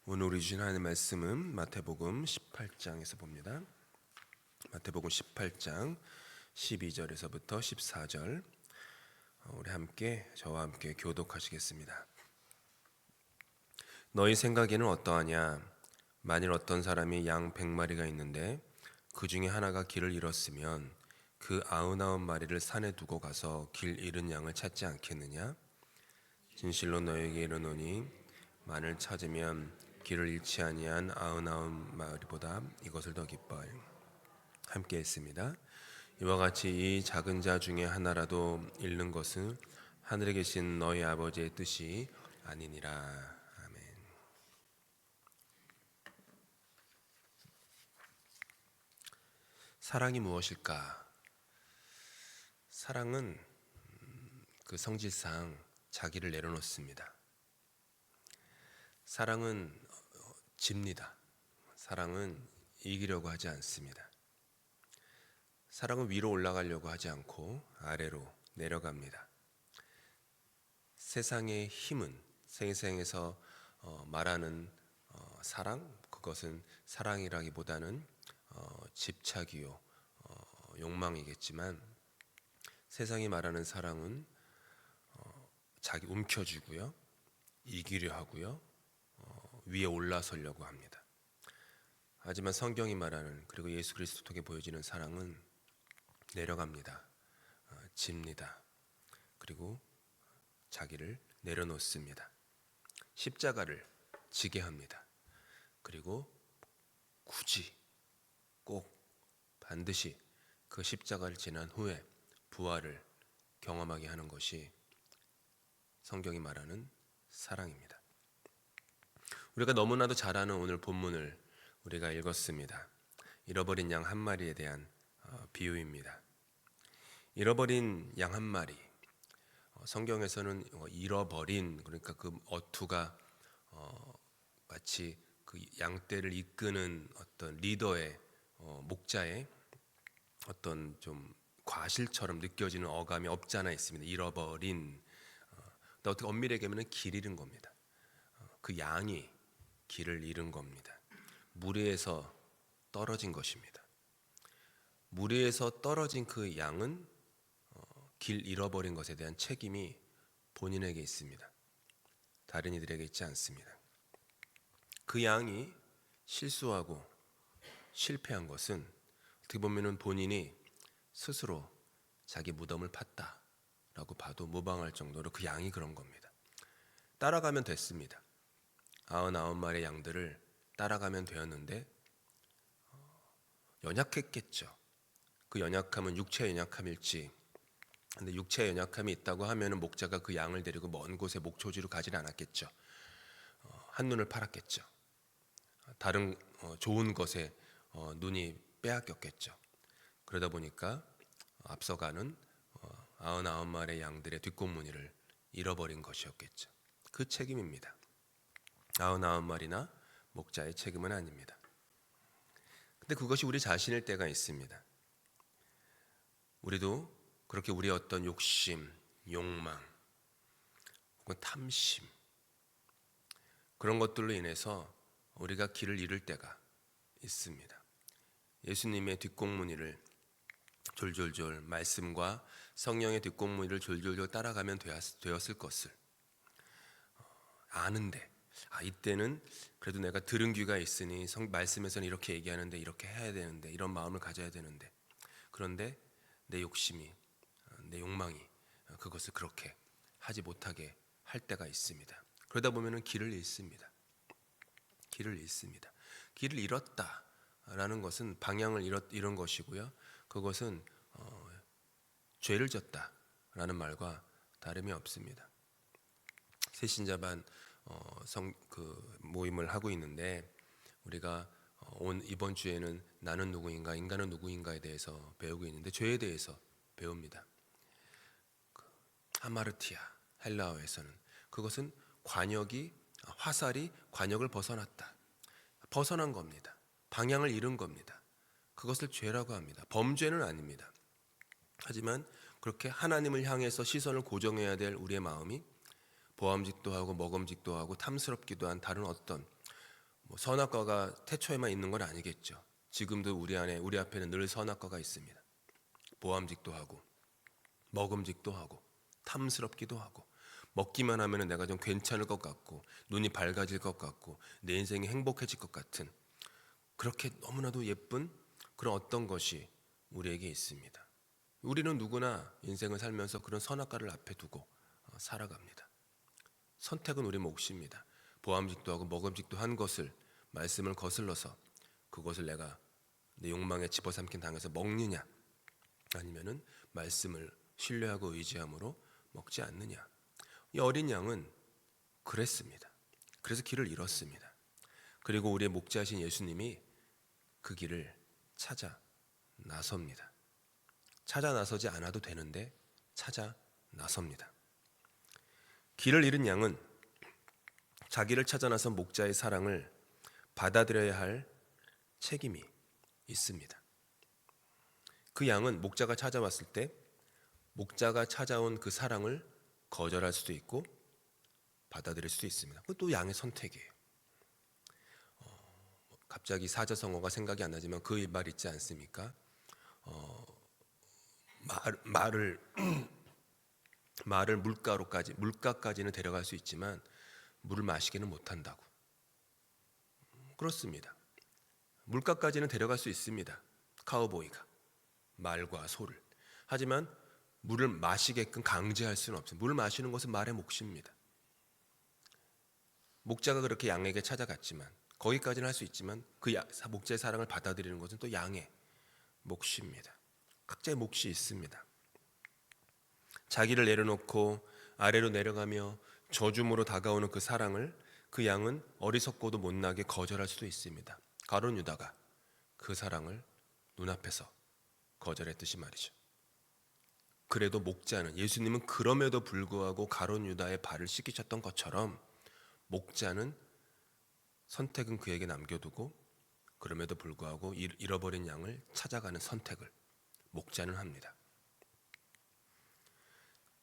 오늘 우리 주신 하나님의 말씀은 마태복음 18장에서 봅니다. 마태복음 18장 12절에서부터 14절 우리 함께 저와 함께 교독하시겠습니다. 너희 생각에는 어떠하냐? 만일 어떤 사람이 양 100마리가 있는데 그 중에 하나가 길을 잃었으면 그 99마리를 산에 두고 가서 길 잃은 양을 찾지 않겠느냐? 진실로 너희에게 이르노니 만일 찾으면 길을 잃지 아니한 99마리보다 이것을 더 기뻐하여. 함께 했습니다. 이와 같이 이 작은 자 중에 하나라도 잃는 것은 하늘에 계신 너희 아버지의 뜻이 아니니라. 아멘. 사랑이 무엇일까? 사랑은 그 성질상 자기를 내려놓습니다. 사랑은 집니다. 사랑은 이기려고 하지 않습니다. 사랑은 위로 올라가려고 하지 않고 아래로 내려갑니다. 세상의 힘은 세상에서 말하는 사랑, 그것은 사랑이라기보다는 집착이요 욕망이겠지만, 세상이 말하는 사랑은 자기 움켜쥐고요, 이기려 하고요, 위에 올라서려고 합니다. 하지만 성경이 말하는, 그리고 예수 그리스도 통해 보여지는 사랑은 내려갑니다. 집니다. 그리고 자기를 내려놓습니다. 십자가를 지게 합니다. 그리고 굳이 꼭 반드시 그 십자가를 지난 후에 부활을 경험하게 하는 것이 성경이 말하는 사랑입니다. 우리가 너무나도 잘 아는 오늘 본문을 우리가 읽었습니다. 잃어버린 양 한 마리에 대한 비유입니다. 잃어버린 양 한 마리, 성경에서는 잃어버린, 그러니까 그 어투가 마치 그 양떼를 이끄는 어떤 리더의 목자의 어떤 좀 과실처럼 느껴지는 어감이 없지 않아 있습니다. 잃어버린. 어떻게 엄밀히 얘기하면 길 잃은 겁니다. 그 양이 길을 잃은 겁니다. 무리에서 떨어진 것입니다. 무리에서 떨어진 그 양은 길 잃어버린 것에 대한 책임이 본인에게 있습니다. 다른 이들에게 있지 않습니다. 그 양이 실수하고 실패한 것은 어떻게 보면 본인이 스스로 자기 무덤을 팠다라고 봐도 무방할 정도로 그 양이 그런 겁니다. 따라가면 됐습니다. 99마리의 양들을 따라가면 되었는데 연약했겠죠. 그 연약함은 육체의 연약함일지, 근데 육체의 연약함이 있다고 하면 목자가 그 양을 데리고 먼 곳에 목초지로 가지는 않았겠죠. 한눈을 팔았겠죠. 다른 좋은 것에 눈이 빼앗겼겠죠. 그러다 보니까 앞서가는 99마리의 양들의 뒷공무니를 잃어버린 것이었겠죠. 그 책임입니다. 99마리나 목자의 책임은 아닙니다. 근데 그것이 우리 자신일 때가 있습니다. 우리도 그렇게 우리의 어떤 욕심, 욕망, 혹은 탐심, 그런 것들로 인해서 우리가 길을 잃을 때가 있습니다. 예수님의 뒷공무니를 졸졸졸, 말씀과 성령의 뒷공무니를 졸졸졸 따라가면 되었을 것을 아는데, 이때는 그래도 내가 들은 귀가 있으니 말씀에서는 이렇게 얘기하는데 이렇게 해야 되는데, 이런 마음을 가져야 되는데, 그런데 내 욕심이, 내 욕망이 그것을 그렇게 하지 못하게 할 때가 있습니다. 그러다 보면 길을 잃습니다. 길을 잃습니다. 길을 잃었다라는 것은 방향을 잃은 것이고요, 그것은 죄를 졌다라는 말과 다름이 없습니다. 새신자반 모임을 하고 있는데, 우리가 이번 주에는 나는 누구인가, 인간은 누구인가에 대해서 배우고 있는데, 죄에 대해서 배웁니다. 하마르티아, 헬라어에서는 그것은 화살이 관역을 벗어난 겁니다. 방향을 잃은 겁니다. 그것을 죄라고 합니다. 범죄는 아닙니다. 하지만 그렇게 하나님을 향해서 시선을 고정해야 될 우리의 마음이 보암직도 하고 먹음직도 하고 탐스럽기도 한 다른 어떤 뭐 선악과가 태초에만 있는 건 아니겠죠. 지금도 우리 앞에는 늘 선악과가 있습니다. 보암직도 하고 먹음직도 하고 탐스럽기도 하고 먹기만 하면 내가 좀 괜찮을 것 같고 눈이 밝아질 것 같고 내 인생이 행복해질 것 같은 그렇게 너무나도 예쁜 그런 어떤 것이 우리에게 있습니다. 우리는 누구나 인생을 살면서 그런 선악과를 앞에 두고 살아갑니다. 선택은 우리 몫입니다. 보암직도 하고 먹음직도 한 것을 말씀을 거슬러서 그것을 내가 내 욕망에 집어삼킨 당해서 먹느냐 아니면은 말씀을 신뢰하고 의지함으로 먹지 않느냐. 이 어린 양은 그랬습니다. 그래서 길을 잃었습니다. 그리고 우리의 목자이신 예수님이 그 길을 찾아 나섭니다. 찾아 나서지 않아도 되는데 찾아 나섭니다. 길을 잃은 양은 자기를 찾아 나선 목자의 사랑을 받아들여야 할 책임이 있습니다. 그 양은 목자가 찾아왔을 때 목자가 찾아온 그 사랑을 거절할 수도 있고 받아들일 수도 있습니다. 그것도 양의 선택이에요. 갑자기 사자성어가 생각이 안 나지만 그 말 있지 않습니까? 말을 물가까지는 데려갈 수 있지만 물을 마시기는 못한다고. 그렇습니다. 물가까지는 데려갈 수 있습니다. 카우보이가 말과 소를. 하지만 물을 마시게끔 강제할 수는 없습니다. 물을 마시는 것은 말의 몫입니다. 목자가 그렇게 양에게 찾아갔지만 거기까지는 할 수 있지만 그 목자의 사랑을 받아들이는 것은 또 양의 몫입니다. 각자의 몫이 있습니다. 자기를 내려놓고 아래로 내려가며 저줌으로 다가오는 그 사랑을 그 양은 어리석고도 못나게 거절할 수도 있습니다. 가룟 유다가 그 사랑을 눈앞에서 거절했듯이 말이죠. 그래도 목자는 예수님은 그럼에도 불구하고 가룟 유다의 발을 씻기셨던 것처럼 목자는 선택은 그에게 남겨두고 그럼에도 불구하고 잃어버린 양을 찾아가는 선택을 목자는 합니다.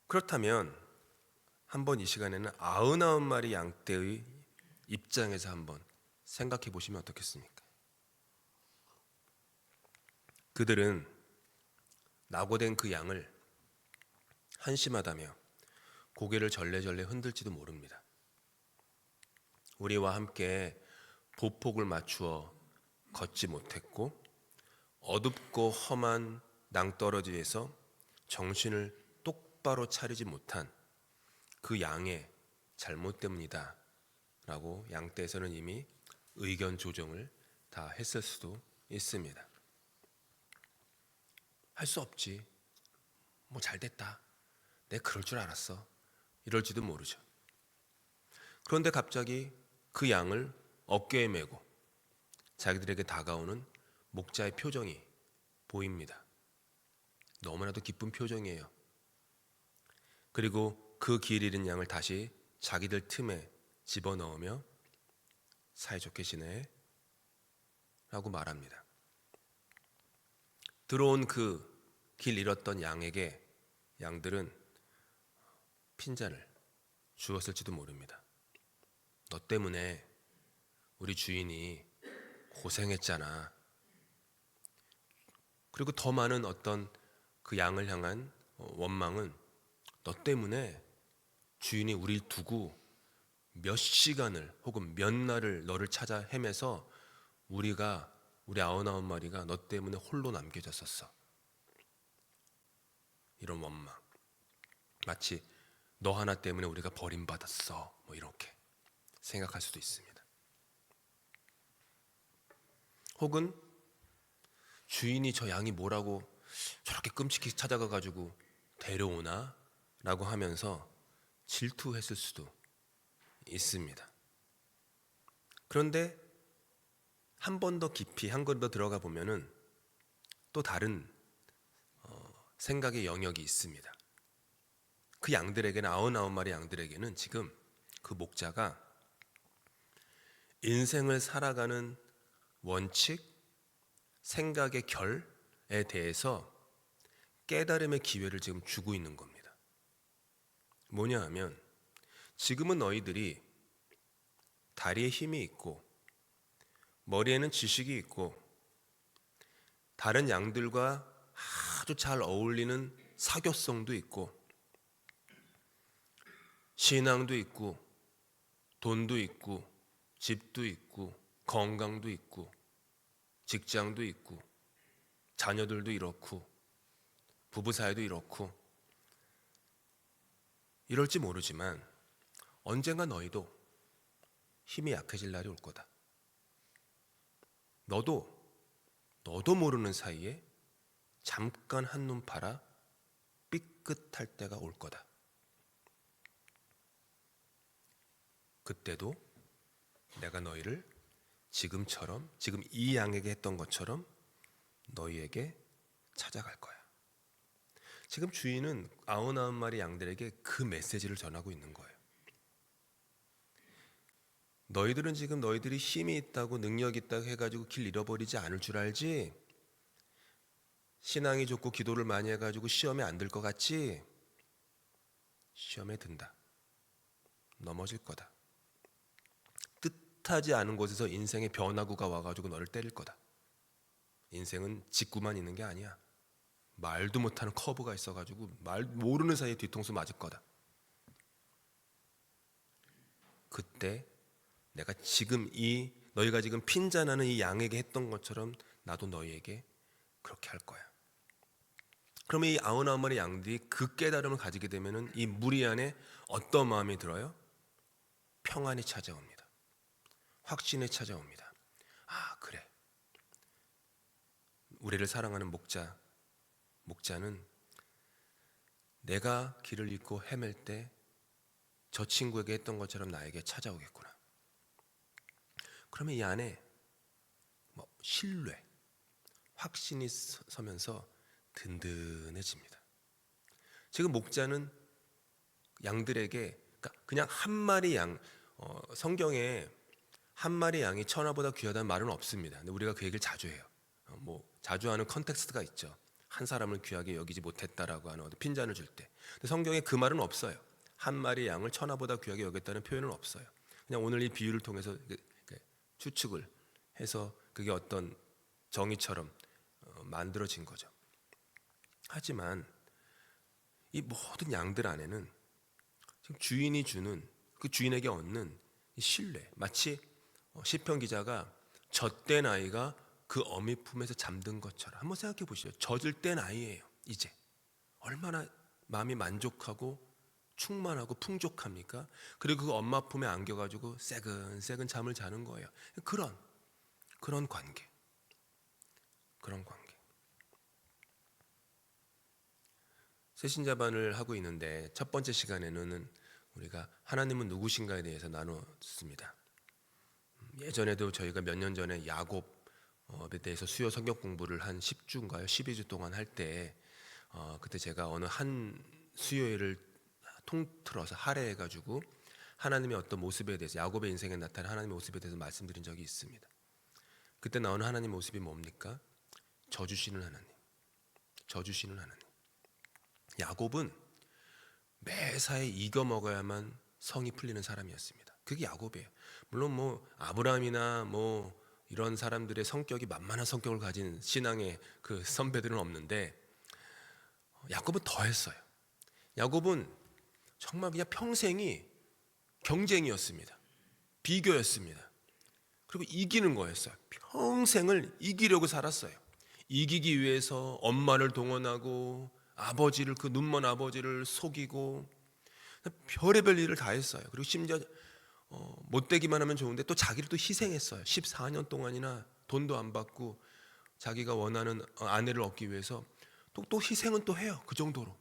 그렇다면 한번 이 시간에는 99마리 양떼의 입장에서 한번 생각해 보시면 어떻겠습니까? 그들은 낙오된 그 양을 한심하다며 고개를 절레절레 흔들지도 모릅니다. 우리와 함께 보폭을 맞추어 걷지 못했고 어둡고 험한 낭떠러지에서 정신을 똑바로 차리지 못한 그 양의 잘못 때문이다 라고 양떼에서는 이미 의견 조정을 다 했을 수도 있습니다. 할 수 없지. 뭐 잘됐다. 내가 그럴 줄 알았어. 이럴지도 모르죠. 그런데 갑자기 그 양을 어깨에 메고 자기들에게 다가오는 목자의 표정이 보입니다. 너무나도 기쁜 표정이에요. 그리고 그 길 잃은 양을 다시 자기들 틈에 집어넣으며 사이좋게 지내 라고 말합니다. 들어온 그 길 잃었던 양에게 양들은 핀잔을 주었을지도 모릅니다. 너 때문에 우리 주인이 고생했잖아. 그리고 더 많은 어떤 그 양을 향한 원망은 너 때문에 주인이 우리를 두고 몇 시간을 혹은 몇 날을 너를 찾아 헤매서 우리 99마리가 너 때문에 홀로 남겨졌었어. 이런 원망. 마치 너 하나 때문에 우리가 버림받았어. 뭐 이렇게 생각할 수도 있습니다. 혹은 주인이 저 양이 뭐라고 저렇게 끔찍히 찾아가가지고 데려오나? 라고 하면서 질투했을 수도 있습니다. 그런데 한 번 더 깊이 한 번 더 들어가 보면은 또 다른 생각의 영역이 있습니다. 그 양들에게는 99마리 양들에게는 지금 그 목자가 인생을 살아가는 원칙, 생각의 결에 대해서 깨달음의 기회를 지금 주고 있는 겁니다. 뭐냐 하면 지금은 너희들이 다리에 힘이 있고 머리에는 지식이 있고 다른 양들과 아주 잘 어울리는 사교성도 있고 신앙도 있고 돈도 있고 집도 있고 건강도 있고 직장도 있고 자녀들도 이렇고 부부 사이도 이렇고 이럴지 모르지만 언젠가 너희도 힘이 약해질 날이 올 거다. 너도 모르는 사이에 잠깐 한눈 팔아 삐끗할 때가 올 거다. 그때도 내가 너희를 지금 이 양에게 했던 것처럼 너희에게 찾아갈 거야. 지금 주인은 99마리 양들에게 그 메시지를 전하고 있는 거예요. 너희들은 지금 너희들이 힘이 있다고 능력이 있다고 해가지고 길 잃어버리지 않을 줄 알지? 신앙이 좋고 기도를 많이 해가지고 시험에 안 들 것 같지? 시험에 든다. 넘어질 거다. 뜻하지 않은 곳에서 인생의 변화구가 와가지고 너를 때릴 거다. 인생은 직구만 있는 게 아니야. 말도 못하는 커브가 있어가지고 말 모르는 사이에 뒤통수 맞을 거다. 그때 내가 지금 너희가 지금 핀잔하는 이 양에게 했던 것처럼 나도 너희에게 그렇게 할 거야. 그러면 이 99마리 양들이 그 깨달음을 가지게 되면은 이 무리 안에 어떤 마음이 들어요? 평안이 찾아옵니다. 확신이 찾아옵니다. 아, 그래. 우리를 사랑하는 목자는 내가 길을 잃고 헤맬 때 저 친구에게 했던 것처럼 나에게 찾아오겠구나. 그러면 이 안에 신뢰, 확신이 서면서 든든해집니다. 지금 목자는 양들에게 그냥 한 마리 양, 성경에 한 마리 양이 천하보다 귀하다는 말은 없습니다. 근데 우리가 그 얘기를 자주 해요. 자주 하는 컨텍스트가 있죠. 한 사람을 귀하게 여기지 못했다라고 하는 핀잔을 줄 때. 근데 성경에 그 말은 없어요. 한 마리 양을 천하보다 귀하게 여겼다는 표현은 없어요. 그냥 오늘 이 비유를 통해서 추측을 해서 그게 어떤 정의처럼 만들어진 거죠. 하지만 이 모든 양들 안에는 지금 주인이 주는 그 주인에게 얻는 이 신뢰, 마치 시편 기자가 젖된 아이가 그 어미 품에서 잠든 것처럼 한번 생각해 보시죠. 젖을 땐 아이예요. 이제 얼마나 마음이 만족하고 충만하고 풍족합니까? 그리고 그 엄마 품에 안겨가지고 새근새근 잠을 자는 거예요. 그런 관계. 새신자반을 하고 있는데 첫 번째 시간에는 우리가 하나님은 누구신가에 대해서 나눴습니다. 예전에도 저희가 몇 년 전에 야곱에 대해서 수요 성경 공부를 한 10주인가요? 12주 동안 할 때 그때 제가 어느 한 수요일을 통틀어서 할애해가지고 하나님의 어떤 모습에 대해서 야곱의 인생에 나타난 하나님의 모습에 대해서 말씀드린 적이 있습니다. 그때 나오는 하나님 모습이 뭡니까? 져주시는 하나님. 야곱은 매사에 이겨 먹어야만 성이 풀리는 사람이었습니다. 그게 야곱이에요. 물론 아브라함이나 이런 사람들의 성격이 만만한 성격을 가진 신앙의 그 선배들은 없는데 야곱은 더했어요. 야곱은 정말 그냥 평생이 경쟁이었습니다. 비교였습니다. 그리고 이기는 거였어요. 평생을 이기려고 살았어요. 이기기 위해서 엄마를 동원하고 아버지를 그 눈먼 아버지를 속이고 별의별 일을 다 했어요. 그리고 심지어 못되기만 하면 좋은데 또 자기를 또 희생했어요. 14년 동안이나 돈도 안 받고 자기가 원하는 아내를 얻기 위해서 또 희생은 또 해요. 그 정도로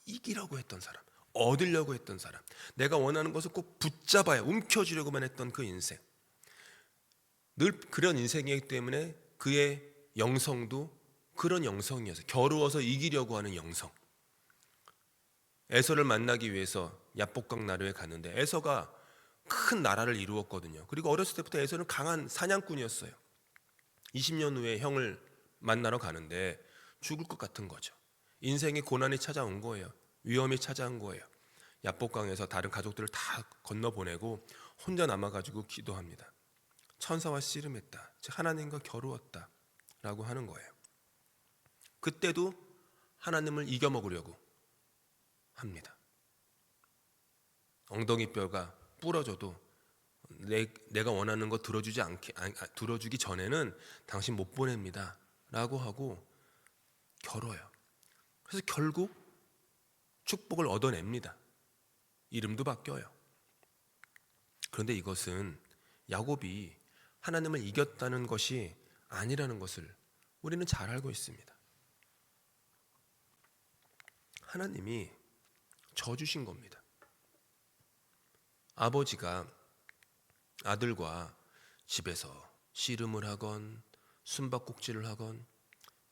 이기려고 했던 사람, 얻으려고 했던 사람, 내가 원하는 것을 꼭 붙잡아야 움켜쥐려고만 했던 그 인생, 늘 그런 인생이기 때문에 그의 영성도 그런 영성이었어요. 겨루어서 이기려고 하는 영성. 에서를 만나기 위해서 야복강 나루에 갔는데 에서가 큰 나라를 이루었거든요. 그리고 어렸을 때부터 에서는 강한 사냥꾼이었어요. 20년 후에 형을 만나러 가는데 죽을 것 같은 거죠. 인생의 고난이 찾아온 거예요. 위험이 찾아온 거예요. 야복강에서 다른 가족들을 다 건너보내고 혼자 남아가지고 기도합니다. 천사와 씨름했다. 즉 하나님과 겨루었다 라고 하는 거예요. 그때도 하나님을 이겨먹으려고 합니다. 엉덩이 뼈가 부러져도 내가 원하는 거 들어주기 전에는 당신 못 보냅니다 라고 하고 겨뤄요. 그래서 결국 축복을 얻어냅니다. 이름도 바뀌어요. 그런데 이것은 야곱이 하나님을 이겼다는 것이 아니라는 것을 우리는 잘 알고 있습니다. 하나님이 져주신 겁니다. 아버지가 아들과 집에서 씨름을 하건 숨바꼭질을 하건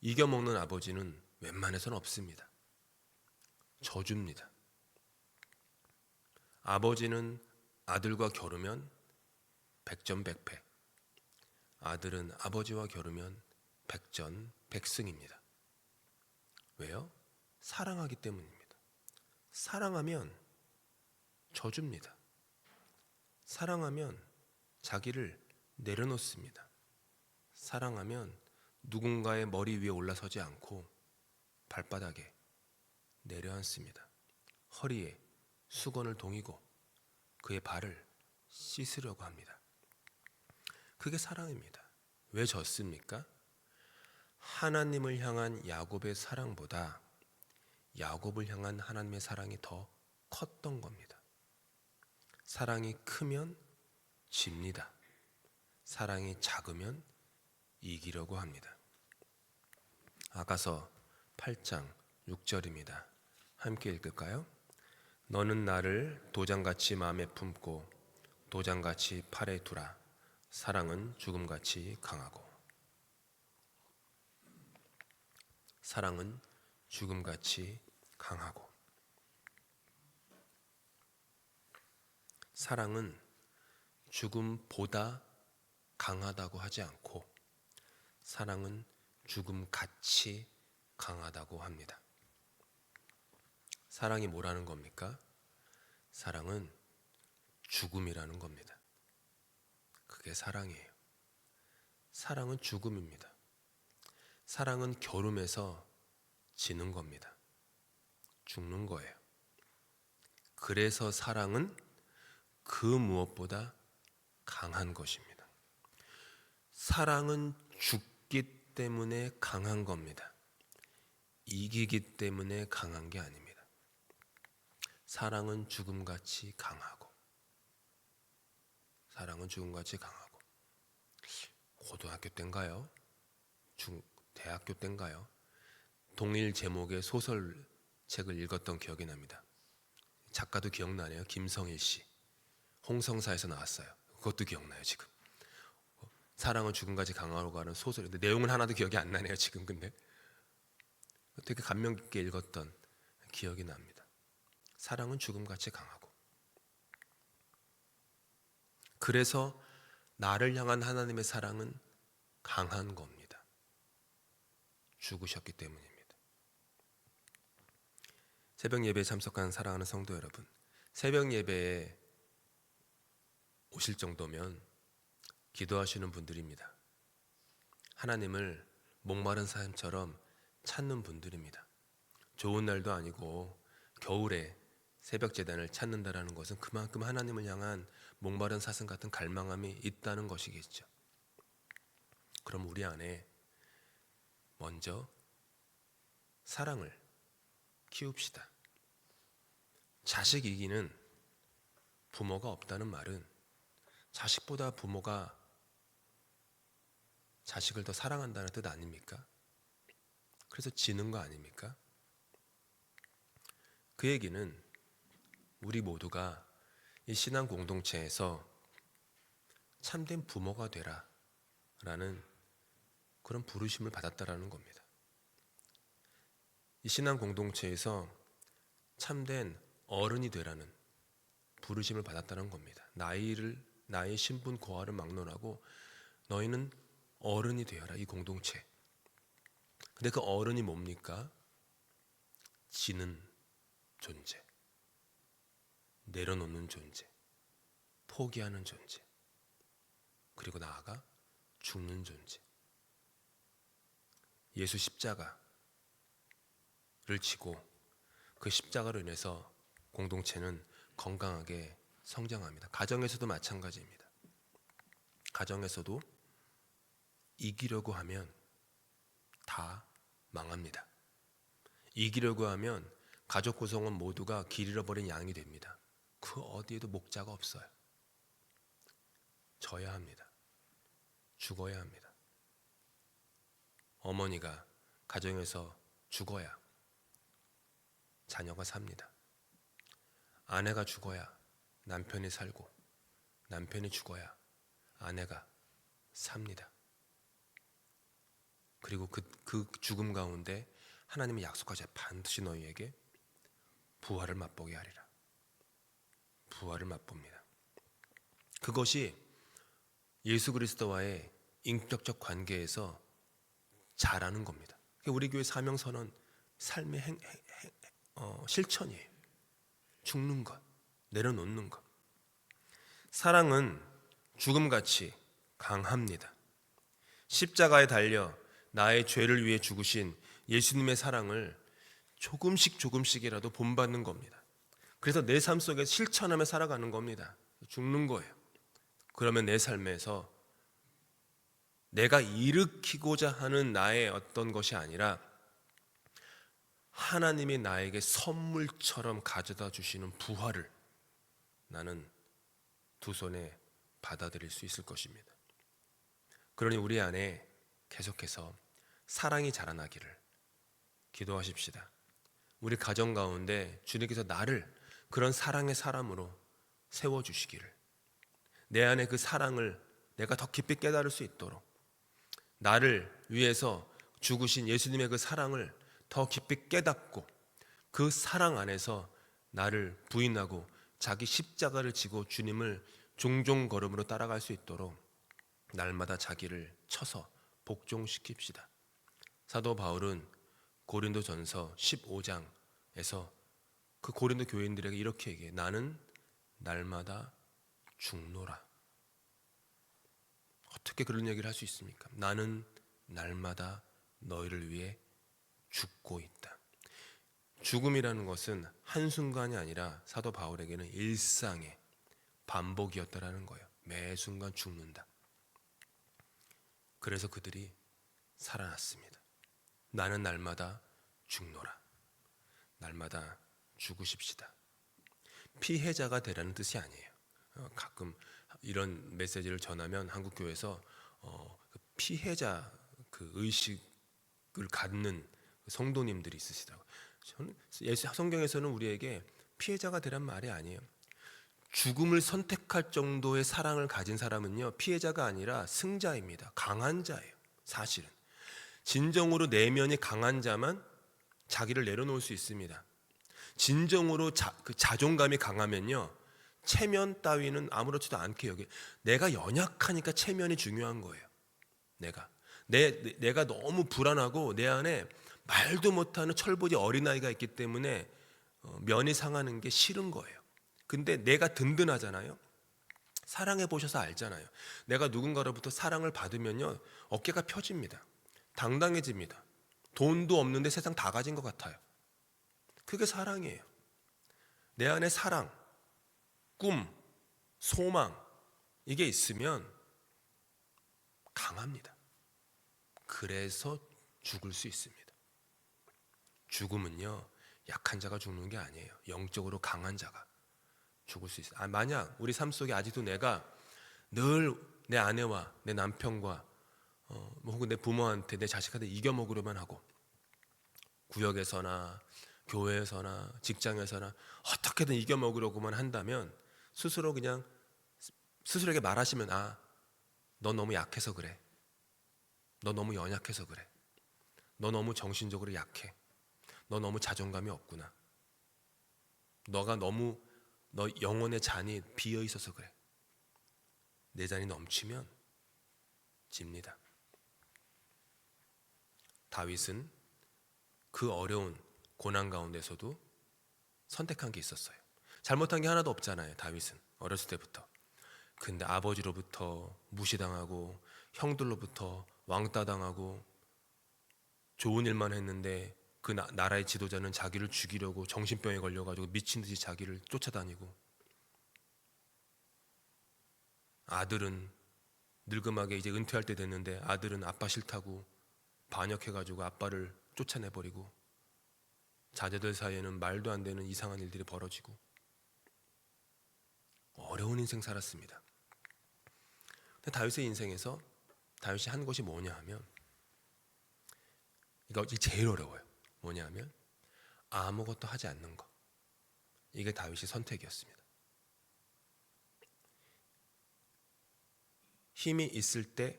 이겨먹는 아버지는 웬만해서는 없습니다. 져줍니다. 아버지는 아들과 겨루면 백전백패, 아들은 아버지와 겨루면 백전백승입니다. 왜요? 사랑하기 때문입니다. 사랑하면 져줍니다. 사랑하면 자기를 내려놓습니다. 사랑하면 누군가의 머리 위에 올라서지 않고 발바닥에 내려앉습니다. 허리에 수건을 동이고 그의 발을 씻으려고 합니다. 그게 사랑입니다. 왜 졌습니까? 하나님을 향한 야곱의 사랑보다 야곱을 향한 하나님의 사랑이 더 컸던 겁니다. 사랑이 크면 집니다. 사랑이 작으면 이기려고 합니다. 아가서 8장 6절입니다. 함께 읽을까요? 너는 나를 도장같이 마음에 품고 도장같이 팔에 두라. 사랑은 죽음같이 강하고. 사랑은 죽음같이 강하고. 사랑은 죽음보다 강하다고 하지 않고 사랑은 죽음같이 강하다고 합니다. 사랑이 뭐라는 겁니까? 사랑은 죽음이라는 겁니다. 그게 사랑이에요. 사랑은 죽음입니다. 사랑은 겨룸에서 지는 겁니다. 죽는 거예요. 그래서 사랑은 그 무엇보다 강한 것입니다. 사랑은 죽기 때문에 강한 겁니다. 이기기 때문에 강한 게 아닙니다. 사랑은 죽음같이 강하고, 사랑은 죽음같이 강하고. 고등학교 때인가요? 대학교 때인가요? 동일 제목의 소설책을 읽었던 기억이 납니다. 작가도 기억나네요. 김성일 씨. 홍성사에서 나왔어요. 그것도 기억나요 지금. 사랑은 죽음까지 강하고 하는 소설인데 내용은 하나도 기억이 안 나네요 지금. 근데 되게 감명 깊게 읽었던 기억이 납니다. 사랑은 죽음같이 강하고. 그래서 나를 향한 하나님의 사랑은 강한 겁니다. 죽으셨기 때문입니다. 새벽 예배에 참석하는 사랑하는 성도 여러분, 새벽 예배에 오실 정도면 기도하시는 분들입니다. 하나님을 목마른 사람처럼 찾는 분들입니다. 좋은 날도 아니고 겨울에 새벽 제단을 찾는다라는 것은 그만큼 하나님을 향한 목마른 사슴 같은 갈망함이 있다는 것이겠죠. 그럼 우리 안에 먼저 사랑을 키웁시다. 자식 이기는 부모가 없다는 말은 자식보다 부모가 자식을 더 사랑한다는 뜻 아닙니까? 그래서 지는 거 아닙니까? 그 얘기는 우리 모두가 이 신앙 공동체에서 참된 부모가 되라 라는 그런 부르심을 받았다라는 겁니다. 이 신앙 공동체에서 참된 어른이 되라는 부르심을 받았다는 겁니다. 나의 신분 고하를 막론하고 너희는 어른이 되어라, 이 공동체. 근데 그 어른이 뭡니까? 지는 존재, 내려놓는 존재, 포기하는 존재. 그리고 나아가 죽는 존재. 예수 십자가를 지고 그 십자가로 인해서 공동체는 건강하게 성장합니다. 가정에서도 마찬가지입니다. 가정에서도 이기려고 하면 다 망합니다. 이기려고 하면 가족 구성원 모두가 길 잃어버린 양이 됩니다. 그 어디에도 목자가 없어요. 져야 합니다. 죽어야 합니다. 어머니가 가정에서 죽어야 자녀가 삽니다. 아내가 죽어야 남편이 살고, 남편이 죽어야 아내가 삽니다. 그리고 그 죽음 가운데 하나님이 약속하셔. 반드시 너희에게 부활을 맛보게 하리라. 부활을 맛봅니다. 그것이 예수 그리스도와의 인격적 관계에서 자라는 겁니다. 우리 교회 사명선언 삶의 실천이에요. 죽는 것, 내려놓는 것. 사랑은 죽음같이 강합니다. 십자가에 달려 나의 죄를 위해 죽으신 예수님의 사랑을 조금씩이라도 본받는 겁니다. 그래서 내 삶 속에 실천하며 살아가는 겁니다. 죽는 거예요. 그러면 내 삶에서 내가 일으키고자 하는 나의 어떤 것이 아니라 하나님이 나에게 선물처럼 가져다 주시는 부활을 나는 두 손에 받아들일 수 있을 것입니다. 그러니 우리 안에 계속해서 사랑이 자라나기를 기도하십시다. 우리 가정 가운데 주님께서 나를 그런 사랑의 사람으로 세워주시기를, 내 안에 그 사랑을 내가 더 깊이 깨달을 수 있도록, 나를 위해서 죽으신 예수님의 그 사랑을 더 깊이 깨닫고 그 사랑 안에서 나를 부인하고 자기 십자가를 지고 주님을 종종 걸음으로 따라갈 수 있도록 날마다 자기를 쳐서 복종시킵시다. 사도 바울은 고린도전서 15장에서 그 고린도 교인들에게 이렇게 얘기해. 나는 날마다 죽노라. 어떻게 그런 얘기를 할 수 있습니까? 나는 날마다 너희를 위해 죽고 있다. 죽음이라는 것은 한순간이 아니라 사도 바울에게는 일상의 반복이었다라는 거예요. 매 순간 죽는다. 그래서 그들이 살아났습니다. 나는 날마다 죽노라. 날마다 죽으십시다. 피해자가 되라는 뜻이 아니에요. 가끔 이런 메시지를 전하면 한국교회에서 피해자 그 의식을 갖는 성도님들이 있으시더라고요. 저는 성경에서는 우리에게 피해자가 되란 말이 아니에요. 죽음을 선택할 정도의 사랑을 가진 사람은요, 피해자가 아니라 승자입니다. 강한 자예요. 사실은 진정으로 내면이 강한 자만 자기를 내려놓을 수 있습니다. 진정으로 자존감이 강하면요, 체면 따위는 아무렇지도 않게 여기, 내가 연약하니까 체면이 중요한 거예요. 내가 너무 불안하고 내 안에 말도 못하는 철부지 어린아이가 있기 때문에 면이 상하는 게 싫은 거예요. 근데 내가 든든하잖아요. 사랑해 보셔서 알잖아요. 내가 누군가로부터 사랑을 받으면요, 어깨가 펴집니다. 당당해집니다. 돈도 없는데 세상 다 가진 것 같아요. 그게 사랑이에요. 내 안에 사랑, 꿈, 소망, 이게 있으면 강합니다. 그래서 죽을 수 있습니다. 죽음은요, 약한 자가 죽는 게 아니에요. 영적으로 강한 자가 죽을 수 있어요. 만약 우리 삶 속에 아직도 내가 늘 내 아내와 내 남편과 혹은 내 부모한테, 내 자식한테 이겨먹으려만 하고, 구역에서나 교회에서나 직장에서나 어떻게든 이겨먹으려고만 한다면 스스로에게 말하시면, 너 너무 약해서 그래. 너 너무 연약해서 그래. 너 너무 정신적으로 약해. 너 너무 자존감이 없구나. 너 영혼의 잔이 비어 있어서 그래. 내 잔이 넘치면 집니다. 다윗은 그 어려운 고난 가운데서도 선택한 게 있었어요. 잘못한 게 하나도 없잖아요. 다윗은 어렸을 때부터 근데 아버지로부터 무시당하고 형들로부터 왕따당하고 좋은 일만 했는데 그 나라의 지도자는 자기를 죽이려고 정신병에 걸려가지고 미친 듯이 자기를 쫓아다니고, 아들은 늙음하게 이제 은퇴할 때 됐는데 아들은 아빠 싫다고 반역해가지고 아빠를 쫓아내버리고, 자제들 사이에는 말도 안 되는 이상한 일들이 벌어지고 어려운 인생 살았습니다. 근데 다윗의 인생에서 다윗이 한 것이 뭐냐 하면, 이거 제일 어려워요. 뭐냐 하면 아무것도 하지 않는 것. 이게 다윗의 선택이었습니다. 힘이 있을 때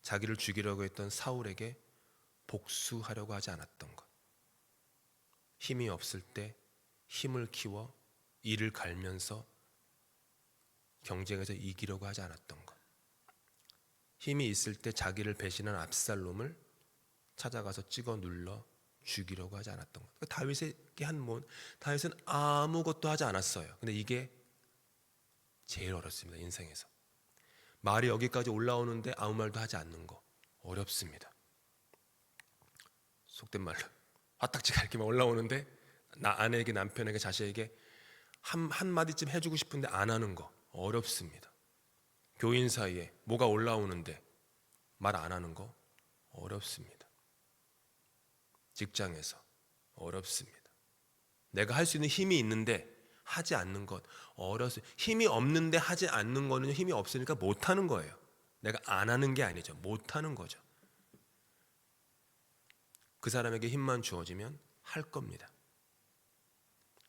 자기를 죽이려고 했던 사울에게 복수하려고 하지 않았던 것. 힘이 없을 때 힘을 키워 이를 갈면서 경쟁에서 이기려고 하지 않았던 것. 힘이 있을 때 자기를 배신한 압살롬을 찾아가서 찍어 눌러 죽이려고 하지 않았던 것. 다윗에게 다윗은 아무것도 하지 않았어요. 근데 이게 제일 어렵습니다. 인생에서 말이 여기까지 올라오는데 아무 말도 하지 않는 거 어렵습니다. 속된 말로 화딱지가 이렇게만 올라오는데 아내에게, 남편에게, 자식에게 한마디쯤 해주고 싶은데 안 하는 거 어렵습니다. 교인 사이에 뭐가 올라오는데 말 안 하는 거 어렵습니다. 직장에서 어렵습니다. 내가 할 수 있는 힘이 있는데 하지 않는 것 어렵습니다. 힘이 없는데 하지 않는 거는 힘이 없으니까 못하는 거예요. 내가 안 하는 게 아니죠. 못하는 거죠. 그 사람에게 힘만 주어지면 할 겁니다.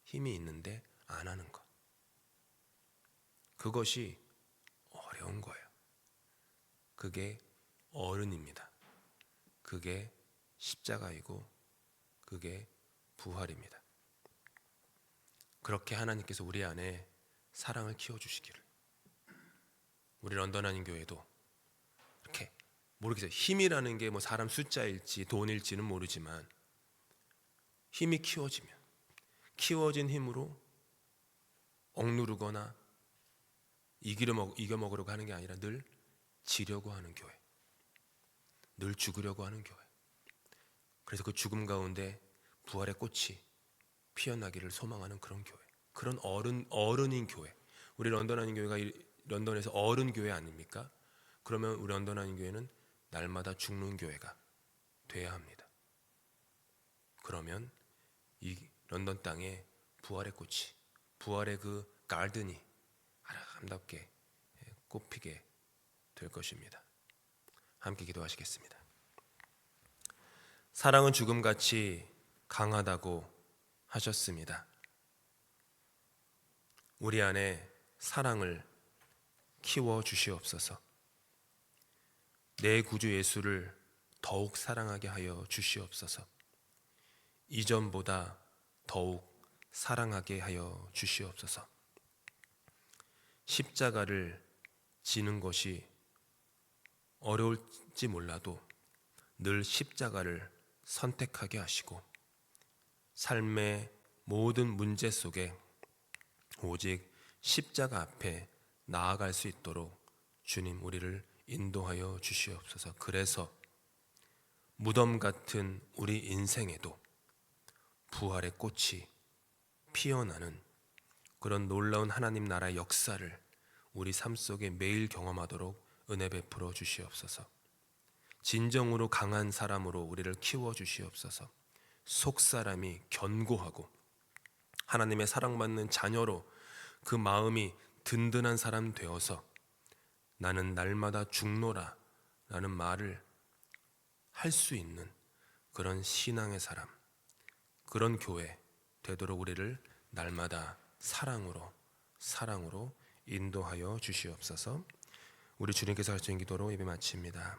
힘이 있는데 안 하는 것, 그것이 어려운 거예요. 그게 어른입니다. 그게 십자가이고 그게 부활입니다. 그렇게 하나님께서 우리 안에 사랑을 키워주시기를. 우리 런던 한인교회도 이렇게 모르겠어요. 힘이라는 게 뭐 사람 숫자일지 돈일지는 모르지만 힘이 키워진 힘으로 억누르거나 이겨먹으려고 하는 게 아니라 늘 지려고 하는 교회, 늘 죽으려고 하는 교회. 그래서 그 죽음 가운데 부활의 꽃이 피어나기를 소망하는 그런 교회, 그런 어른인 교회. 우리 런던 한인교회가 런던에서 어른 교회 아닙니까? 그러면 우리 런던 한인교회는 날마다 죽는 교회가 돼야 합니다. 그러면 이 런던 땅에 부활의 꽃이, 부활의 그 가든이 아름답게 꽃피게 될 것입니다. 함께 기도하시겠습니다. 사랑은 죽음같이 강하다고 하셨습니다. 우리 안에 사랑을 키워 주시옵소서. 내 구주 예수를 더욱 사랑하게 하여 주시옵소서. 이전보다 더욱 사랑하게 하여 주시옵소서. 십자가를 지는 것이 어려울지 몰라도 늘 십자가를 선택하게 하시고, 삶의 모든 문제 속에 오직 십자가 앞에 나아갈 수 있도록 주님 우리를 인도하여 주시옵소서. 그래서 무덤 같은 우리 인생에도 부활의 꽃이 피어나는 그런 놀라운 하나님 나라의 역사를 우리 삶 속에 매일 경험하도록 은혜 베풀어 주시옵소서. 진정으로 강한 사람으로 우리를 키워 주시옵소서. 속사람이 견고하고 하나님의 사랑받는 자녀로 그 마음이 든든한 사람 되어서 나는 날마다 죽노라 라는 말을 할 수 있는 그런 신앙의 사람, 그런 교회 되도록 우리를 날마다 사랑으로 인도하여 주시옵소서. 우리 주님께서 하신 기도로 예배 마칩니다.